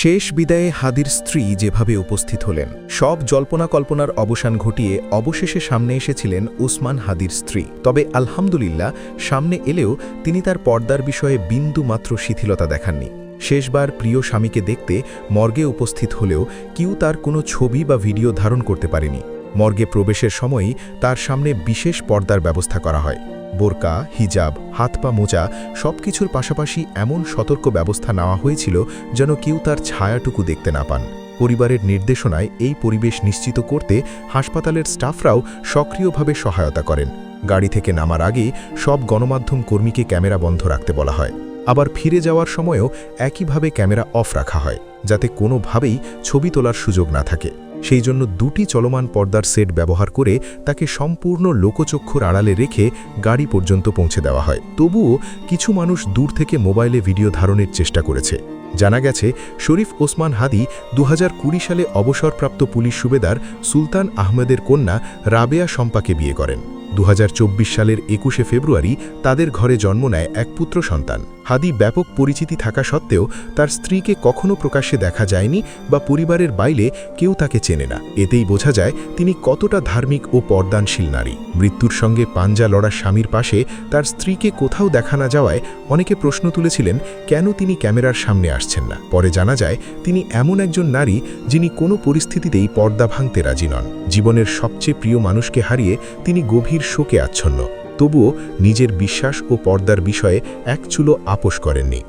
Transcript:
শেষ বিদায়ে হাদির স্ত্রী যেভাবে উপস্থিত হলেন, সব জল্পনা কল্পনার অবসান ঘটিয়ে অবশেষে সামনে এসেছিলেন ওসমান হাদির স্ত্রী। তবে আলহামদুলিল্লাহ, সামনে এলেও তিনি তার পর্দার বিষয়ে বিন্দুমাত্র শিথিলতা দেখাননি। শেষবার প্রিয় স্বামীকে দেখতে মর্গে উপস্থিত হলেও কেউ তার কোনো ছবি বা ভিডিও ধারণ করতে পারেনি। মর্গে প্রবেশের সময়ই তার সামনে বিশেষ পর্দার ব্যবস্থা করা হয়। বোরকা, হিজাব, হাত পা মোজা সবকিছুর পাশাপাশি এমন সতর্ক ব্যবস্থা নেওয়া হয়েছিল যেন কেউ তার ছায়াটুকু দেখতে না পান। পরিবারের নির্দেশনায় এই পরিবেশ নিশ্চিত করতে হাসপাতালের স্টাফরাও সক্রিয়ভাবে সহায়তা করেন। গাড়ি থেকে নামার আগে সব গণমাধ্যম কর্মীকে ক্যামেরা বন্ধ রাখতে বলা হয়। আবার ফিরে যাওয়ার সময়ও একইভাবে ক্যামেরা অফ রাখা হয়, যাতে কোনোভাবেই ছবি তোলার সুযোগ না থাকে। সেই জন্য দুটি চলমান পর্দার সেট ব্যবহার করে তাকে সম্পূর্ণ লোকচক্ষুর আড়ালে রেখে গাড়ি পর্যন্ত পৌঁছে দেওয়া হয়। তবুও কিছু মানুষ দূর থেকে মোবাইলে ভিডিও ধারণের চেষ্টা করেছে। জানা গেছে, শরীফ ওসমান হাদি 2020 সালে অবসরপ্রাপ্ত পুলিশ সুবেদার সুলতান আহমেদের কন্যা রাবেয়া শম্পাকে বিয়ে করেন। 2024 সালের 21শে ফেব্রুয়ারি তাদের ঘরে জন্ম নেয় এক পুত্র সন্তান। হাদি ব্যাপক পরিচিতি থাকা সত্ত্বেও তার স্ত্রীকে কখনো প্রকাশ্যে দেখা যায়নি বা পরিবারের বাইরে কেউ তাকে চেনে না। এতেই বোঝা যায় তিনি কতটা ধার্মিক ও পর্দানশীল নারী। মৃত্যুর সঙ্গে পাঞ্জা লড়া স্বামীর পাশে তার স্ত্রীকে কোথাও দেখা না যাওয়ায় অনেকে প্রশ্ন তুলেছিলেন কেন তিনি ক্যামেরার সামনে আসছেন না। পরে জানা যায় তিনি এমন একজন নারী যিনি কোনো পরিস্থিতিতেই পর্দা ভাঙতে রাজি নন। জীবনের সবচেয়ে প্রিয় মানুষকে হারিয়ে তিনি গভীর শোকে আচ্ছন্ন। তবুও নিজের বিশ্বাস ও পর্দার বিষয়ে এক চুলো আপোষ করেননি।